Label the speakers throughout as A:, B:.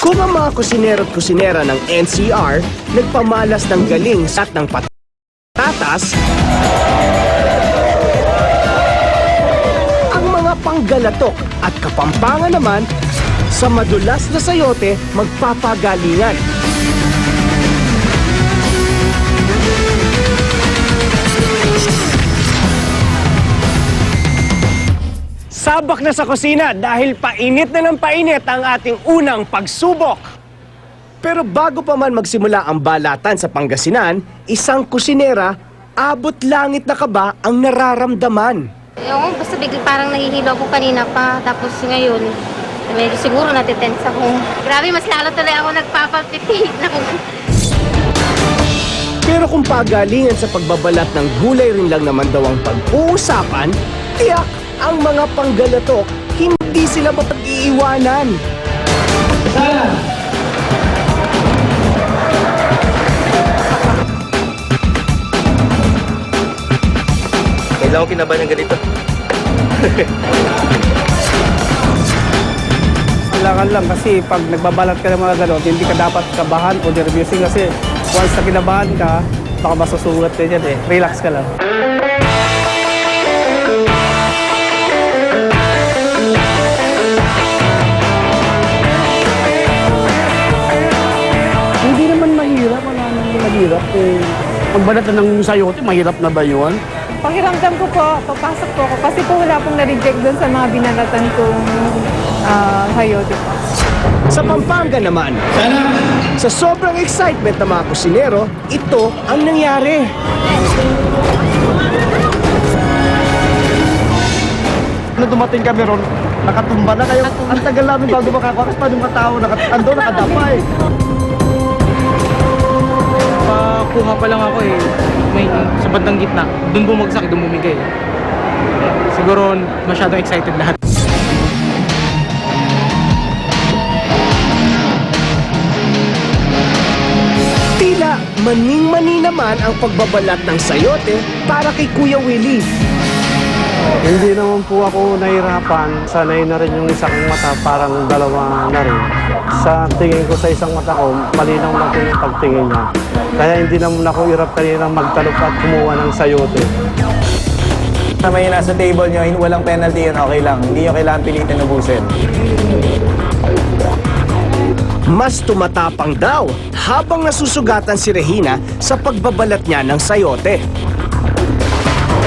A: Kung ang mga kusinero at kusinera ng NCR nagpamalas ng galing at ng patatas, ang mga panggalatok at kapampangan naman sa madulas na sayote magpapagalingan. Sabak na sa kusina dahil painit na ng painit ang ating unang pagsubok. Pero bago pa man magsimula ang balatan sa Pangasinan, isang kusinera, abot langit na kaba ang nararamdaman.
B: Yung basta biglang parang nahihilo ako kanina pa, tapos ngayon, medyo siguro natitense ako. Grabe, mas lalo tuloy ako nagpapalpitate na kung...
A: Pero kung pagalingan sa pagbabalat ng gulay rin lang naman daw ang pag-uusapan, tiyak ang mga panggalatok, hindi sila mapag-iiwanan.
C: Kailangan ko kinabahan ng ganito.
D: Kailangan lang kasi pag nagbabalat ka ng mga galot, hindi ka dapat kabahan o nervyosing kasi once na kinabahan ka, baka masusugat ka dyan eh. Relax ka lang. Hindi naman mahirap, wala naman mahirap eh. Pagbalat na ng sayote, mahirap na ba yun?
E: Pakiramdam ko po, papasok po ako kasi po wala pong na-reject doon sa mga binalatan kong sayote po.
A: Sa Pampanga naman, sa sobrang excitement ng mga kusinero, ito ang nangyari.
D: Nung dumating kami ron, nakatumba na kayo. Ang tagal namin bago makakuha kasi paano mga tao nakadapay.
F: Kuha pa lang ako eh. May sa bandang gitna. Doon bumagsak, doon bumigay. Siguro masyadong excited lahat.
A: Tila maning-mani naman ang pagbabalat ng sayote para kay Kuya Willie.
D: Hindi naman po ako nahirapan. Sanay na rin yung isang mata, parang dalawa na rin. Sa tingin ko sa isang mata ko, malinaw na po yung pagtingin niya. Kaya hindi naman ako hirap kanina magtalop at kumuha ng sayote.
C: Sa may nasa table nyo, walang penalty yun, okay lang. Hindi nyo kailangan pilitin ubusin.
A: Mas tumatapang daw habang nasusugatan si Regina sa pagbabalat niya ng sayote.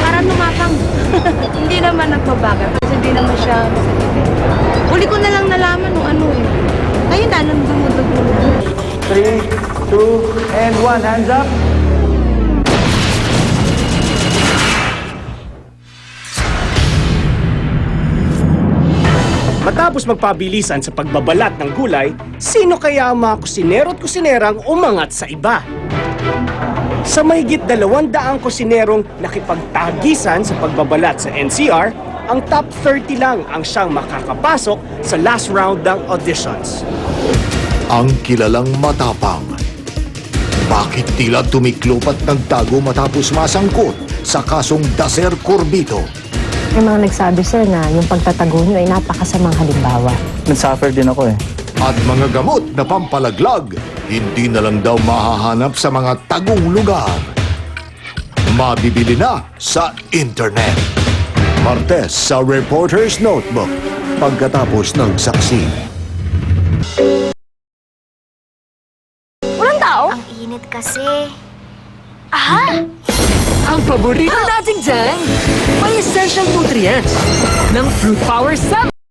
B: Parang lumapang.
E: Hindi naman nagbabagal kasi hindi naman siya masakit. Huli ko na lang nalaman nung ano eh. Ngayon na, nung dumudugo na.
C: 3, 2, and 1. Hands up.
A: Matapos magpabilisan sa pagbabalat ng gulay, sino kaya ang mga kusinero at kusinerang umangat sa iba? Sa mahigit 200 kusinerong nakipagtagisan sa pagbabalat sa NCR, ang top 30 lang ang siyang makakapasok sa last round ng auditions.
G: Ang kilalang matapang. Bakit tila tumiklop at nagtago matapos masangkot sa kasong Daser Corbito?
H: May mga nagsabi sir na yung pagtatago niyo ay napakasamang halimbawa.
C: Nag-suffer din ako eh.
G: At mga gamot na pampalaglag, hindi na lang daw mahahanap sa mga tagong lugar. Mabibili na sa internet. Martes sa Reporter's Notebook, pagkatapos ng saksi.
H: Walang tao?
B: Ang init kasi. Aha!
I: Ang paborito natin dyan, may essential nutrients ng Fruit Power 7.